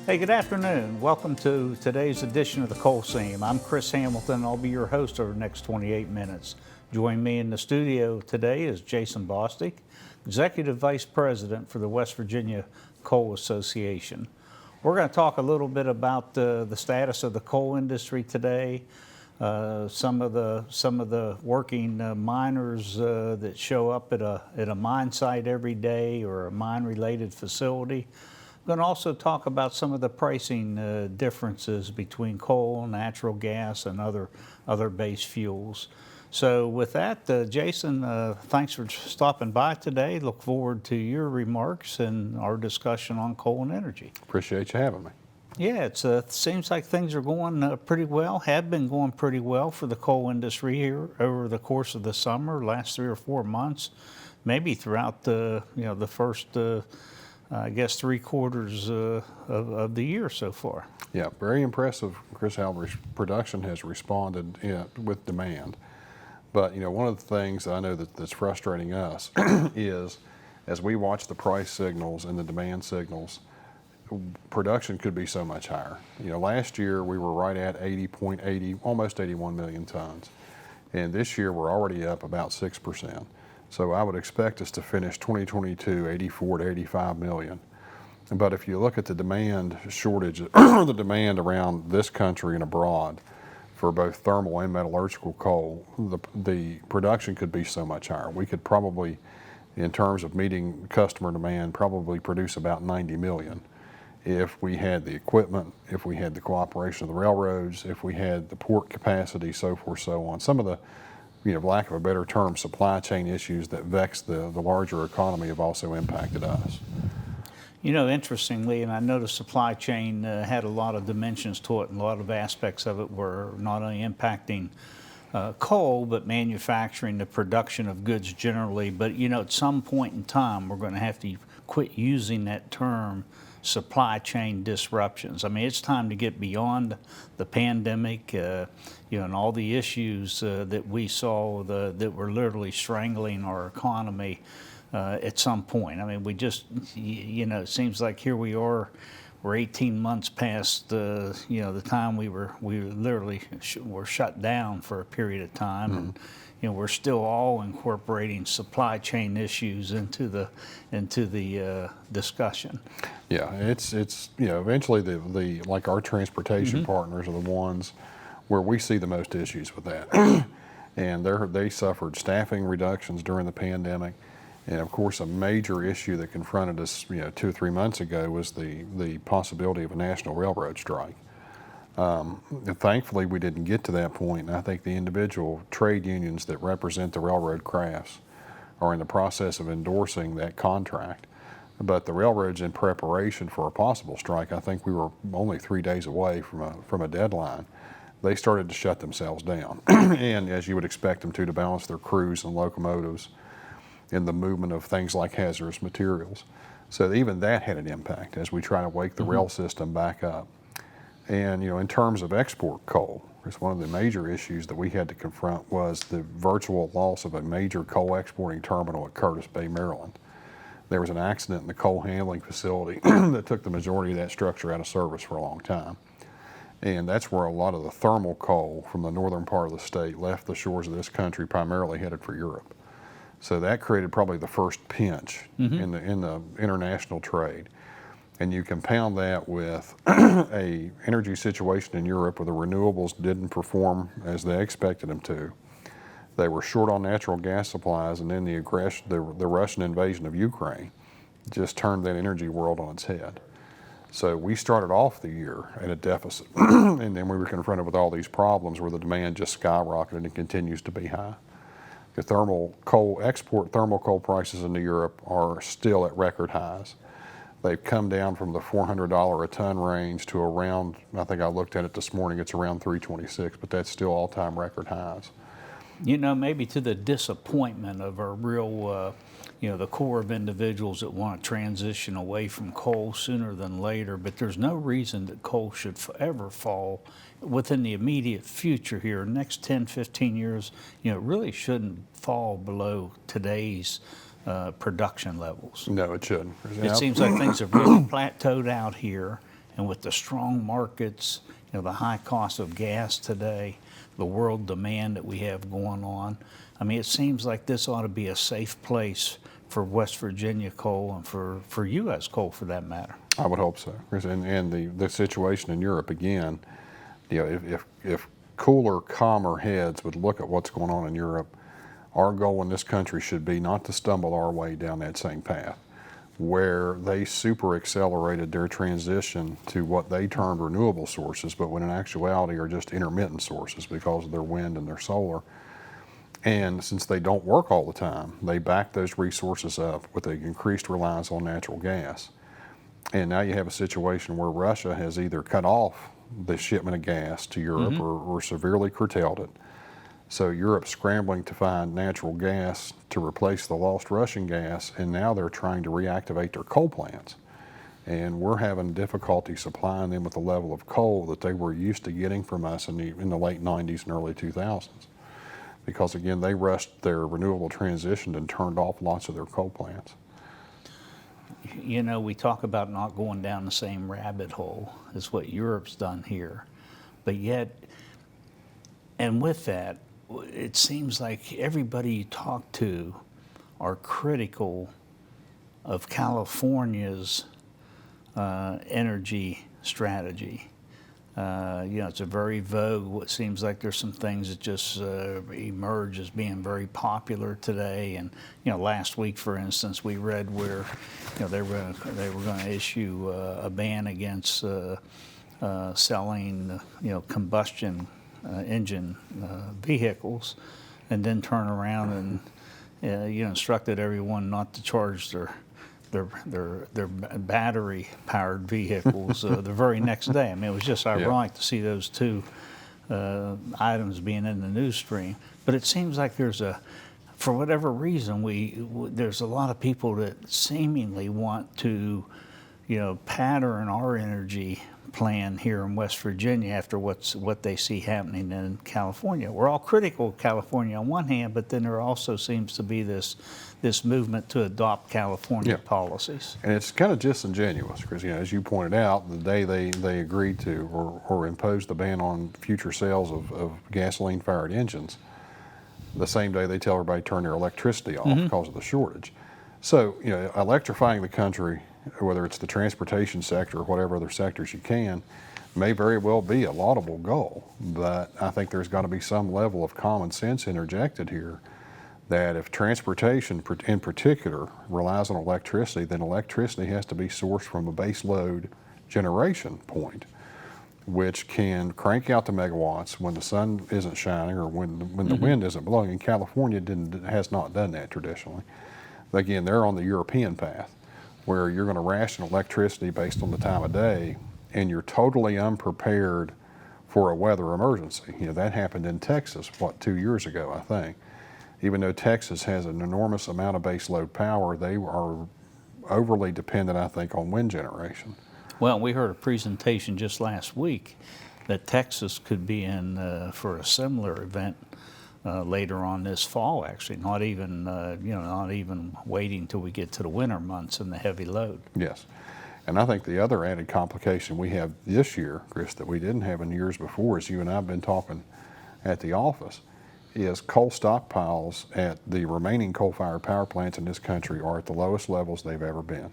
Hey, good afternoon. Welcome to today's edition of the Coal Seam. I'm Chris Hamilton. I'll be your host over the next 28 minutes. Joining me in the studio today is Jason Bostic, Executive Vice President for the West Virginia Coal Association. We're going to talk a little bit about the status of the coal industry today, some of the working miners that show up at a mine site every day or a mine-related facility. We're going to also talk about some of the pricing differences between coal, natural gas, and other base fuels. So with that, Jason, thanks for stopping by today. Look forward to your remarks and our discussion on coal and energy. Appreciate you having me. Yeah, it seems like things are going pretty well, have been going pretty well for the coal industry here over the course of the summer, last 3 or 4 months, maybe throughout the first I guess 3 quarters of the year so far. Yeah, very impressive. Chris, how production has responded with demand. But one of the things I know that's frustrating us is as we watch the price signals and the demand signals, production could be so much higher. Last year we were right at 80.80, almost 81 million tons. And this year we're already up about 6%. So I would expect us to finish 2022 84 to 85 million. But if you look at the demand shortage, the demand around this country and abroad for both thermal and metallurgical coal, the production could be so much higher. We could probably, in terms of meeting customer demand, probably produce about 90 million if we had the equipment, if we had the cooperation of the railroads, if we had the port capacity, so forth, so on. Some of the lack of a better term, supply chain issues that vex the larger economy have also impacted us. Interestingly, and I know the supply chain had a lot of dimensions to it, and a lot of aspects of it were not only impacting coal, but manufacturing, the production of goods generally. But, at some point in time, we're going to have to quit using that term supply chain disruptions. I mean, it's time to get beyond the pandemic, and all the issues that we saw that were literally strangling our economy at some point. I mean, we just, it seems like here we are, we're 18 months past the time we literally were shut down for a period of time. Mm-hmm. And we're still all incorporating supply chain issues into the discussion. Yeah, it's eventually the like our transportation mm-hmm. partners are the ones where we see the most issues with that, and they suffered staffing reductions during the pandemic, and of course a major issue that confronted us 2 or 3 months ago was the possibility of a national railroad strike. Thankfully, we didn't get to that point, and I think the individual trade unions that represent the railroad crafts are in the process of endorsing that contract. But the railroads, in preparation for a possible strike, I think we were only 3 days away from a deadline. They started to shut themselves down, and as you would expect them to balance their crews and locomotives in the movement of things like hazardous materials. So even that had an impact as we try to wake the mm-hmm. rail system back up. And in terms of export coal, one of the major issues that we had to confront was the virtual loss of a major coal exporting terminal at Curtis Bay, Maryland. There was an accident in the coal handling facility that took the majority of that structure out of service for a long time. And that's where a lot of the thermal coal from the northern part of the state left the shores of this country, primarily headed for Europe. So that created probably the first pinch mm-hmm. in the international trade. And you compound that with a energy situation in Europe where the renewables didn't perform as they expected them to. They were short on natural gas supplies, and then the Russian invasion of Ukraine just turned that energy world on its head. So we started off the year at a deficit, and then we were confronted with all these problems where the demand just skyrocketed and continues to be high. The export thermal coal prices into Europe are still at record highs. They've come down from the $400 a ton range to around, I think I looked at it this morning, it's around $326, but that's still all-time record highs. Maybe to the disappointment of our real, the core of individuals that want to transition away from coal sooner than later, but there's no reason that coal should ever fall within the immediate future here. Next 10, 15 years, it really shouldn't fall below today's production levels. No, it shouldn't. It seems like things have really plateaued out here, And with the strong markets, the high cost of gas today, the world demand that we have going on, I mean, it seems like this ought to be a safe place for West Virginia coal and for U.S. coal for that matter. I would hope so. And the situation in Europe, again, if cooler, calmer heads would look at what's going on in Europe, our goal in this country should be not to stumble our way down that same path, where they super accelerated their transition to what they termed renewable sources, but when in actuality are just intermittent sources because of their wind and their solar. And since they don't work all the time, they back those resources up with an increased reliance on natural gas. And now you have a situation where Russia has either cut off the shipment of gas to Europe or severely curtailed it. So Europe's scrambling to find natural gas to replace the lost Russian gas, and now they're trying to reactivate their coal plants. And we're having difficulty supplying them with the level of coal that they were used to getting from us in the late 90s and early 2000s. Because again, they rushed their renewable transition and turned off lots of their coal plants. We talk about not going down the same rabbit hole as what Europe's done here. But yet, and with that, it seems like everybody you talk to are critical of California's energy strategy. It's a very vogue. What seems like there's some things that just emerge as being very popular today. And last week, for instance, we read where they were going to issue a ban against selling combustion engine vehicles, and then turn around and instructed everyone not to charge their battery-powered vehicles the very next day. I mean, it was just ironic to see those two items being in the news stream. But it seems like for whatever reason, there's a lot of people that seemingly want to, pattern our energy plan here in West Virginia after what they see happening in California. We're all critical of California on one hand, but then there also seems to be this movement to adopt California policies. And it's kind of disingenuous because, as you pointed out, the day they agreed to or imposed the ban on future sales of gasoline-fired engines, the same day they tell everybody to turn their electricity off because of the shortage. So, electrifying the country, whether it's the transportation sector or whatever other sectors you can, may very well be a laudable goal. But I think there's got to be some level of common sense interjected here that if transportation in particular relies on electricity, then electricity has to be sourced from a base load generation point, which can crank out the megawatts when the sun isn't shining or when the wind isn't blowing. And California has not done that traditionally. But again, they're on the European path, where you're going to ration electricity based on the time of day, and you're totally unprepared for a weather emergency. That happened in Texas, 2 years ago, I think. Even though Texas has an enormous amount of base load power, they are overly dependent, I think, on wind generation. Well, we heard a presentation just last week that Texas could be in for a similar event later on this fall. Actually, not even waiting till we get to the winter months and the heavy load. Yes, and I think the other added complication we have this year, Chris, that we didn't have in years before, as you and I have been talking at the office, is coal stockpiles at the remaining coal-fired power plants in this country are at the lowest levels they've ever been.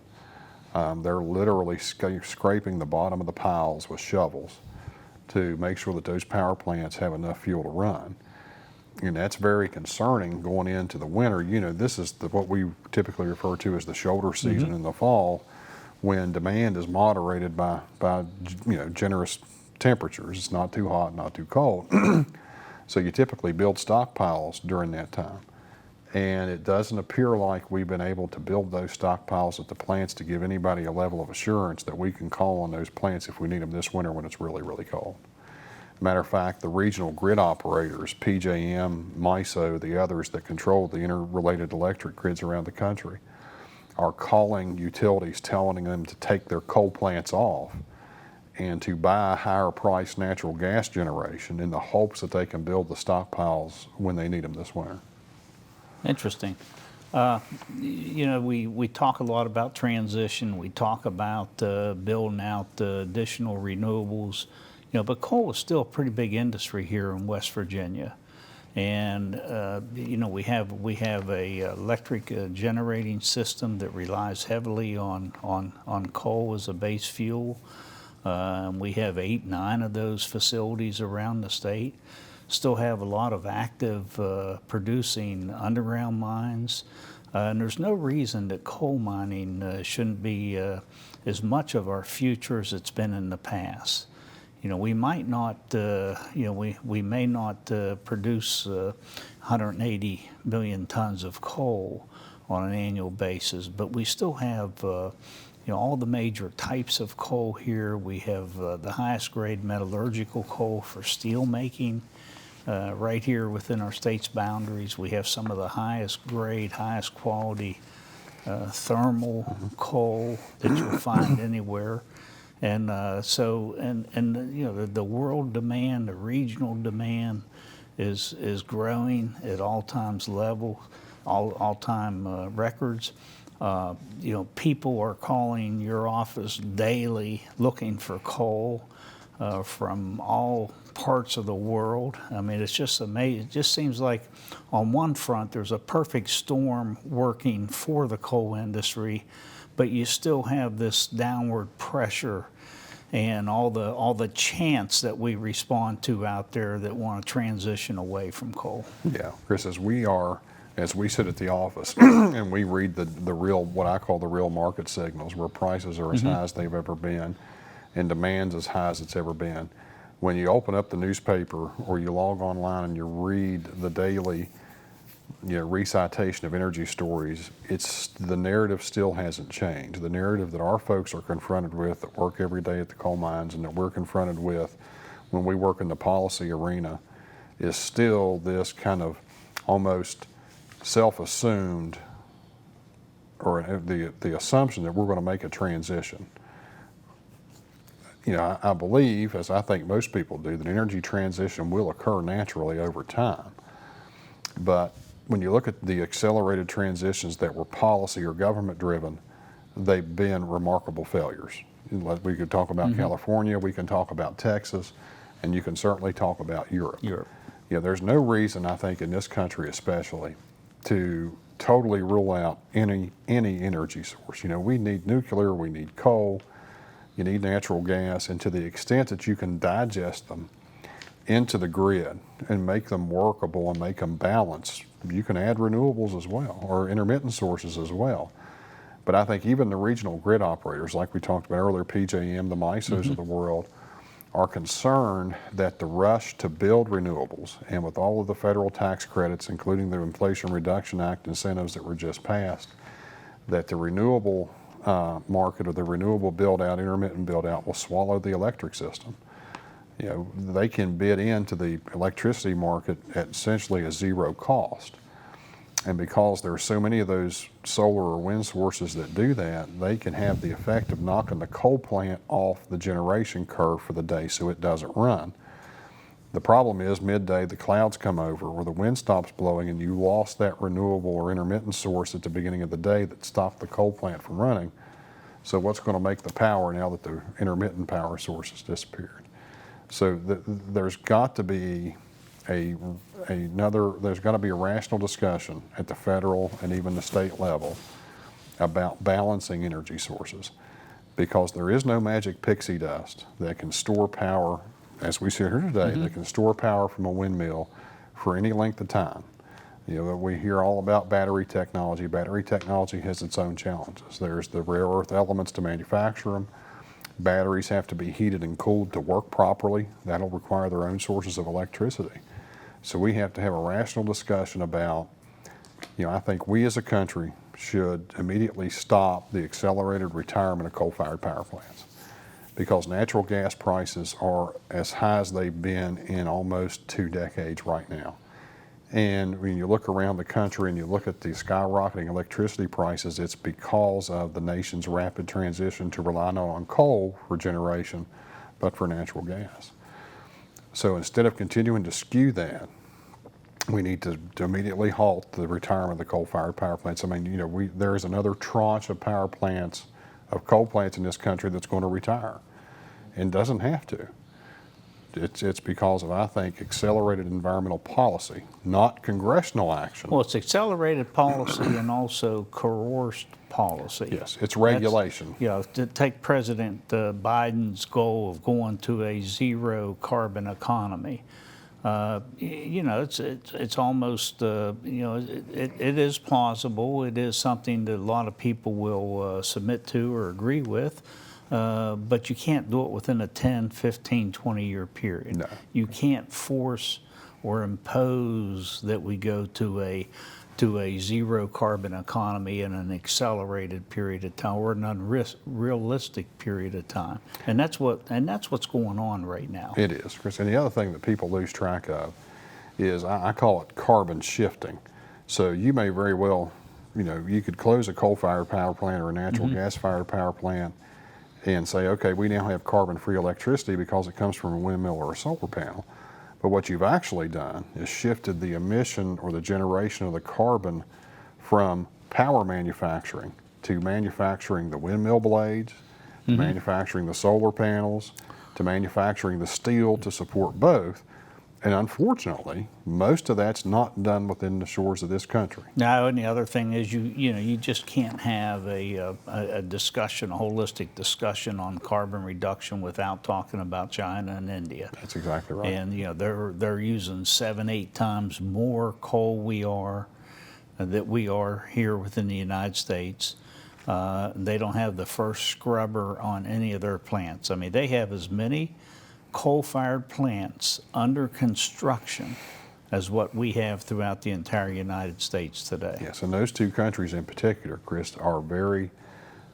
They're literally scraping the bottom of the piles with shovels to make sure that those power plants have enough fuel to run. And that's very concerning going into the winter. This is what we typically refer to as the shoulder season in the fall, when demand is moderated by generous temperatures. It's not too hot, not too cold. So you typically build stockpiles during that time. And it doesn't appear like we've been able to build those stockpiles at the plants to give anybody a level of assurance that we can call on those plants if we need them this winter when it's really, really cold. Matter of fact, the regional grid operators, PJM, MISO, the others that control the interrelated electric grids around the country, are calling utilities, telling them to take their coal plants off and to buy higher priced natural gas generation in the hopes that they can build the stockpiles when they need them this winter. Interesting. You know, we talk a lot about transition. We talk about building out additional renewables. You know, but coal is still a pretty big industry here in West Virginia, and you know, we have a electric generating system that relies heavily on coal as a base fuel. We have 8, 9 of those facilities around the state. Still have a lot of active producing underground mines. And there's no reason that coal mining shouldn't be as much of our future as it's been in the past. You know, we might not, you know, we may not produce 180 million tons of coal on an annual basis, but we still have you know, all the major types of coal here. We have the highest grade metallurgical coal for steel making right here within our state's boundaries. We have some of the highest grade, highest quality thermal coal that you'll find anywhere. And you know, the world demand, the regional demand is growing at all-time records. You know, people are calling your office daily looking for coal from all parts of the world. I mean, it's just amazing. It just seems like on one front there's a perfect storm working for the coal industry, but you still have this downward pressure and all the chants that we respond to out there that want to transition away from coal. Yeah, Chris, as we sit at the office and we read the real, what I call the real market signals, where prices are as high as they've ever been and demand's as high as it's ever been. When you open up the newspaper or you log online and you read the daily, you know, recitation of energy stories, the narrative still hasn't changed. The narrative that our folks are confronted with that work every day at the coal mines and that we're confronted with when we work in the policy arena is still this kind of almost self-assumed, or the assumption that we're going to make a transition. You know, I believe, as I think most people do, that energy transition will occur naturally over time. But when you look at the accelerated transitions that were policy or government driven, they've been remarkable failures. We could talk about California, we can talk about Texas, and you can certainly talk about Europe. You know, there's no reason, I think, in this country especially, to totally rule out any energy source. You know, we need nuclear, we need coal, you need natural gas, and to the extent that you can digest them into the grid and make them workable and make them balanced, you can add renewables as well, or intermittent sources as well. But I think even the regional grid operators, like we talked about earlier, PJM, the MISOs of the world, are concerned that the rush to build renewables, and with all of the federal tax credits, including the Inflation Reduction Act incentives that were just passed, that the renewable market or the renewable build-out, intermittent build-out, will swallow the electric system. You know, they can bid into the electricity market at essentially a zero cost. And because there are so many of those solar or wind sources that do that, they can have the effect of knocking the coal plant off the generation curve for the day so it doesn't run. The problem is midday the clouds come over or the wind stops blowing and you lost that renewable or intermittent source at the beginning of the day that stopped the coal plant from running. So what's going to make the power now that the intermittent power source has disappeared? So there's got to be there's got to be a rational discussion at the federal and even the state level about balancing energy sources, because there is no magic pixie dust that can store power, as we sit here today, that can store power from a windmill for any length of time. You know, we hear all about battery technology. Battery technology has its own challenges. There's the rare earth elements to manufacture them. Batteries have to be heated and cooled to work properly. That'll require their own sources of electricity. So we have to have a rational discussion about, you know, I think we as a country should immediately stop the accelerated retirement of coal-fired power plants, because natural gas prices are as high as they've been in almost 2 decades right now. And when you look around the country and you look at the skyrocketing electricity prices, it's because of the nation's rapid transition to rely not on coal for generation, but for natural gas. So instead of continuing to skew that, We need to immediately halt the retirement of the coal-fired power plants. I mean, you know, there is another tranche of power plants, of coal plants in this country that's going to retire, and doesn't have to. It's because of, I think, accelerated environmental policy, not congressional action. Well, it's accelerated policy and also coerced policy. Yes, it's regulation. You know, to take President Biden's goal of going to a zero carbon economy. You know, it's almost, you know, it is plausible. It is something that a lot of people will submit to or agree with. But you can't do it within a 10, 15, 20-year period. No. You can't force or impose that we go to a zero carbon economy in an accelerated period of time or an unrealistic period of time. And that's what's going on right now. It is, Chris. And the other thing that people lose track of is I call it carbon shifting. So you may very well, you know, you could close a coal-fired power plant or a natural gas-fired power plant and say, okay, we now have carbon-free electricity because it comes from a windmill or a solar panel. But what you've actually done is shifted the emission or the generation of the carbon from power manufacturing to manufacturing the windmill blades, to manufacturing the solar panels, to manufacturing the steel to support both. And unfortunately, most of that's not done within the shores of this country. Now, and the other thing is you just can't have a discussion, a holistic discussion on carbon reduction without talking about China and India. That's exactly right. And you know they're using 7, 8 times more coal that we are here within the United States. They don't have the first scrubber on any of their plants. I mean, they have as many coal-fired plants under construction as what we have throughout the entire United States today. Yes, and those two countries in particular, Chris, are very,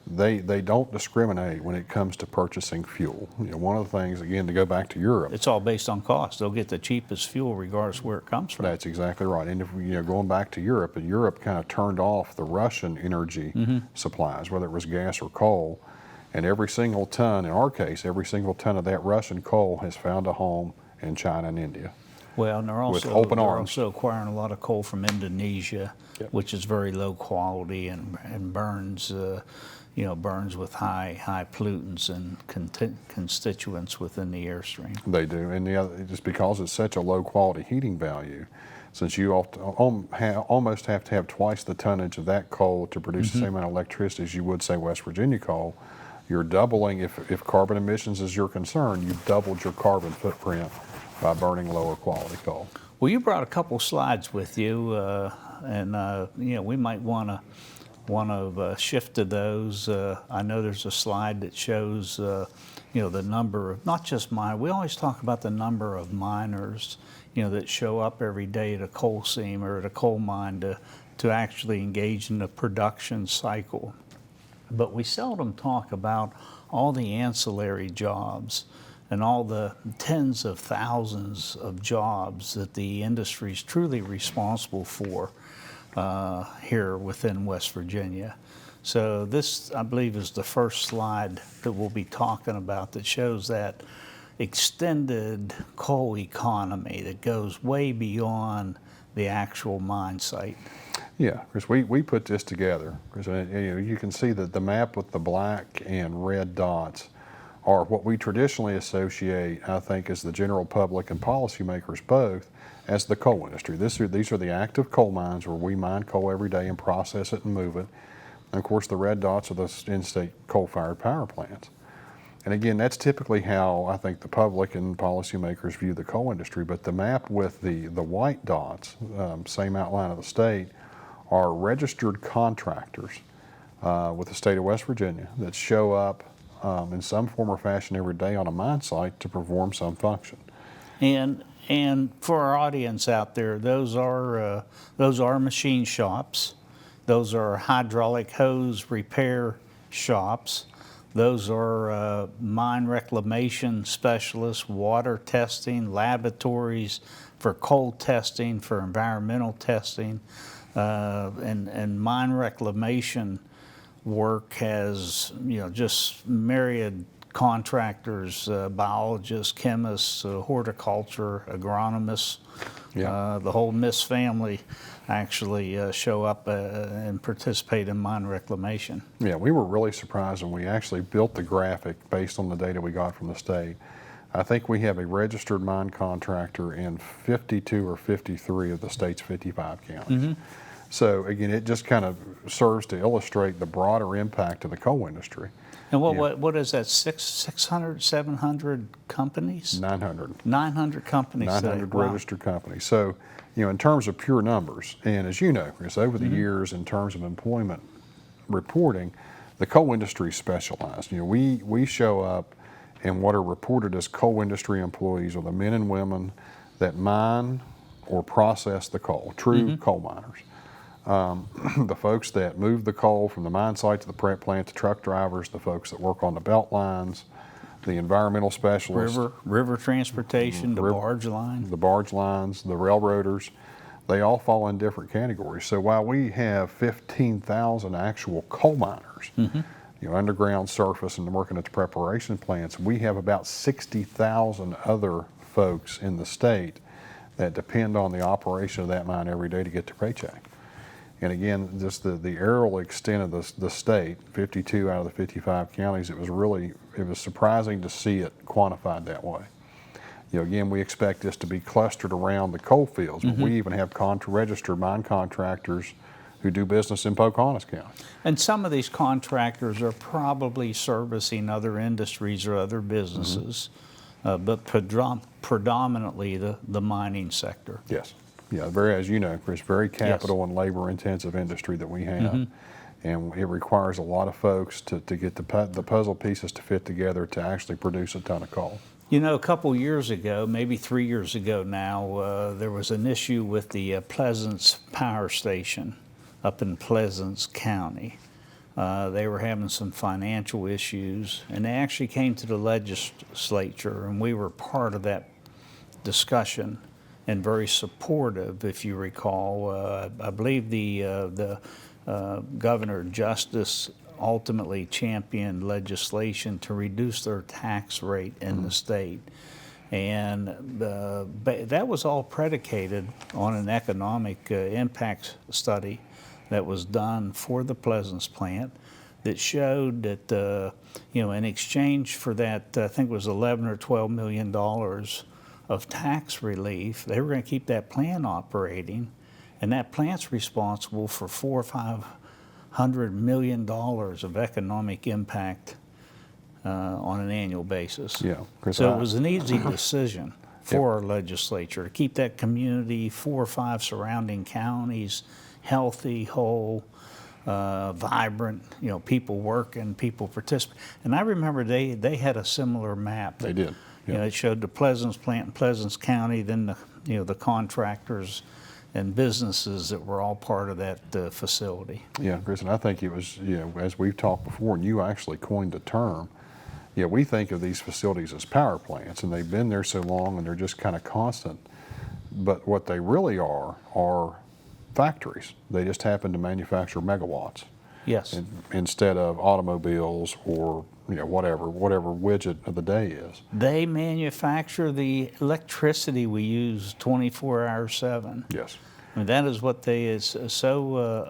they don't discriminate when it comes to purchasing fuel. You know, one of the things, again, to go back to Europe. It's all based on cost. They'll get the cheapest fuel regardless where it comes from. That's exactly right. And if going back to Europe, and Europe kind of turned off the Russian energy supplies, whether it was gas or coal, and every single ton, in our case, every single ton of that Russian coal has found a home in China and India. Well, and they're open arms. also acquiring a lot of coal from Indonesia, Yep. which is very low quality and burns, burns with high pollutants and constituents within the airstream. They do, and the other, just because it's such a low quality heating value, since you almost have to have twice the tonnage of that coal to produce the same amount of electricity as you would, say, West Virginia coal, you're doubling, if carbon emissions is your concern, you've doubled your carbon footprint by burning lower quality coal. Well, you brought a couple slides with you, and we might want to shift to those. I know there's a slide that shows the number of, not just mine. We always talk about the number of miners that show up every day at a coal seam or at a coal mine to actually engage in the production cycle. But we seldom talk about all the ancillary jobs and all the tens of thousands of jobs that the industry is truly responsible for here within West Virginia. So this, I believe, is the first slide that we'll be talking about that shows that extended coal economy that goes way beyond the actual mine site. Yeah, Chris, we put this together. Chris, and you can see that the map with the black and red dots are what we traditionally associate, I think, as the general public and policymakers both, as the coal industry. These are the active coal mines where we mine coal every day and process it and move it. And of course, the red dots are the in-state coal-fired power plants. And again, that's typically how I think the public and policymakers view the coal industry. But the map with the white dots, same outline of the state, are registered contractors with the state of West Virginia that show up in some form or fashion every day on a mine site to perform some function. And for our audience out there, those are machine shops. Those are hydraulic hose repair shops. Those are mine reclamation specialists, water testing, laboratories for coal testing, for environmental testing. And mine reclamation work has, just myriad contractors, biologists, chemists, horticulture, agronomists, Yeah. The whole Miss family actually show up and participate in mine reclamation. Yeah, we were really surprised when we actually built the graphic based on the data we got from the state. I think we have a registered mine contractor in 52 or 53 of the state's 55 counties. So again, it just kind of serves to illustrate the broader impact of the coal industry. And Yeah. what is that, 600, 700 companies? 900. 900 companies today. 900 Wow. registered companies. So, in terms of pure numbers, and as you know, Chris, over the years in terms of employment reporting, the coal industry is specialized. We show up, and what are reported as coal industry employees are the men and women that mine or process the coal, true coal miners. The folks that move the coal from the mine site to the prep plant, the truck drivers, the folks that work on the belt lines, the environmental specialists, River transportation, the barge line. the barge lines, the railroaders, they all fall in different categories. So while we have 15,000 actual coal miners, underground, surface, and working at the preparation plants, we have about 60,000 other folks in the state that depend on the operation of that mine every day to get their paycheck. And again, just the aerial extent of the state, 52 out of the 55 counties, it was surprising to see it quantified that way. Again, we expect this to be clustered around the coal fields, but we even have registered mine contractors who do business in Pocahontas County. And some of these contractors are probably servicing other industries or other businesses, but predominantly the mining sector. Yes. Yeah, as you know, Chris, very capital and labor intensive industry that we have. And it requires a lot of folks to get the puzzle pieces to fit together to actually produce a ton of coal. A couple years ago, maybe 3 years ago now, there was an issue with the Pleasants Power Station up in Pleasants County. They were having some financial issues, and they actually came to the legislature, and we were part of that discussion and very supportive, if you recall. I believe the Governor Justice ultimately championed legislation to reduce their tax rate in the state. And that was all predicated on an economic impact study that was done for the Pleasants plant that showed that, in exchange for that, I think it was $11 or $12 million of tax relief, they were going to keep that plant operating, and that plant's responsible for $400 million of economic impact on an annual basis. Yeah, Chris, So it was an easy decision for our legislature to keep that community, 4 or 5 surrounding counties, healthy, whole, vibrant, people working, people participate. And I remember they had a similar map. They did. Yeah. It showed the Pleasants plant in Pleasants County, then the contractors and businesses that were all part of that facility. Yeah, Chris, and I think it was, as we've talked before, and you actually coined the term, we think of these facilities as power plants, and they've been there so long and they're just kind of constant. But what they really are factories. They just happen to manufacture megawatts. Yes. Instead of automobiles or whatever widget of the day is. They manufacture the electricity we use 24 hours 7. Yes. I mean, that is what is so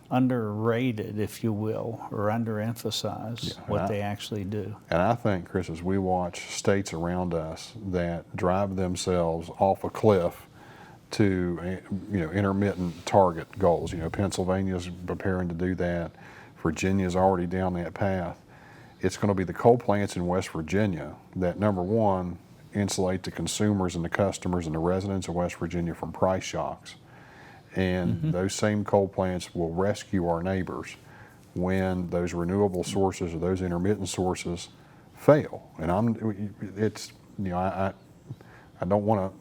underrated, if you will, or underemphasized, what they actually do. And I think, Chris, as we watch states around us that drive themselves off a cliff to intermittent target goals. Pennsylvania's preparing to do that. Virginia's already down that path. It's going to be the coal plants in West Virginia that, number one, insulate the consumers and the customers and the residents of West Virginia from price shocks. And those same coal plants will rescue our neighbors when those renewable sources or those intermittent sources fail. And I don't want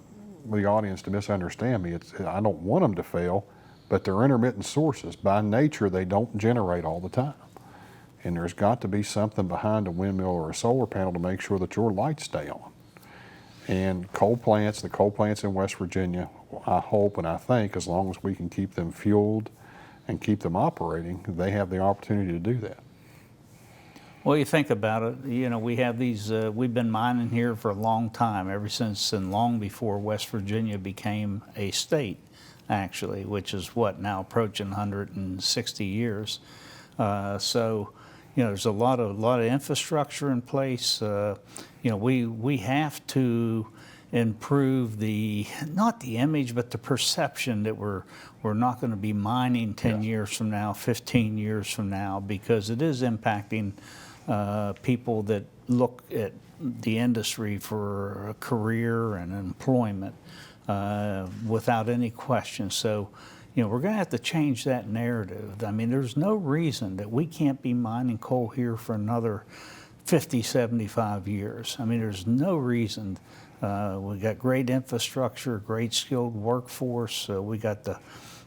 the audience to misunderstand me. I don't want them to fail, but they're intermittent sources. By nature, they don't generate all the time. And there's got to be something behind a windmill or a solar panel to make sure that your lights stay on. And the coal plants in West Virginia, I hope and I think, as long as we can keep them fueled and keep them operating, they have the opportunity to do that. Well, you think about it, you know, we have these, we've been mining here for a long time, ever since and long before West Virginia became a state, actually, which is what, now approaching 160 years. So, you know, there's a lot of infrastructure in place. You know, we have to improve not the image, but the perception that we're not going to be mining 10 years from now, 15 years from now, because it is impacting people that look at the industry for a career and employment without any question. So, you know, we're going to have to change that narrative. I mean, there's no reason that we can't be mining coal here for another 50, 75 years. I mean, there's no reason. We got great infrastructure, great skilled workforce. We got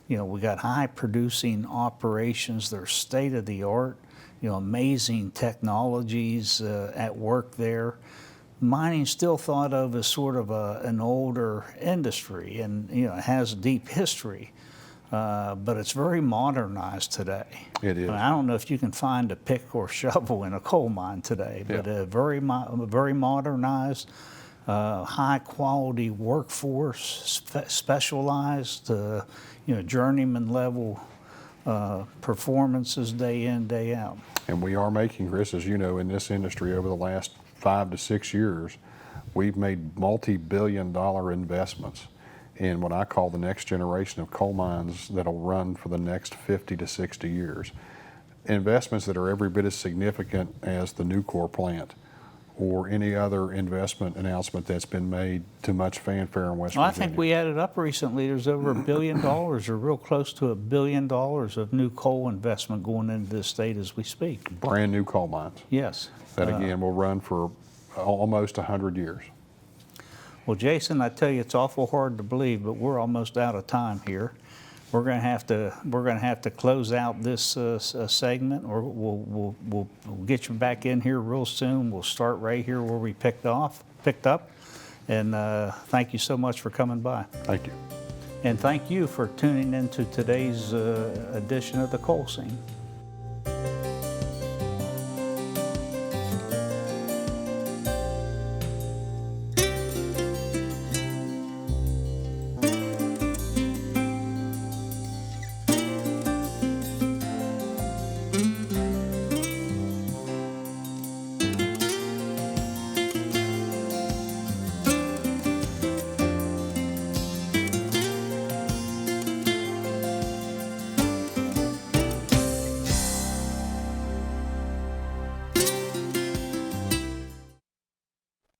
we got high producing operations. They're state of the art. You know, amazing technologies at work there. Mining's still thought of as sort of an older industry, and you know, it has deep history, but it's very modernized today. It is. I don't know if you can find a pick or shovel in a coal mine today, but very modernized, high quality workforce, specialized, you know, journeyman level performances day in, day out. And we are making, Chris, as you know, in this industry over the last 5 to 6 years, we've made multi-billion-dollar investments in what I call the next generation of coal mines that'll run for the next 50 to 60 years. Investments that are every bit as significant as the Nucor plant or any other investment announcement that's been made to much fanfare in West Virginia. I think we added up recently, there's over $1 billion or real close to $1 billion of new coal investment going into this state as we speak. Brand new coal mines. Yes. That again will run for almost 100 years. Well, Jason, I tell you, it's awful hard to believe, but we're almost out of time here. We're going to have to close out this segment, or we'll get you back in here real soon. We'll start right here where we picked up. And thank you so much for coming by. Thank you. And thank you for tuning into today's edition of the Coal Scene.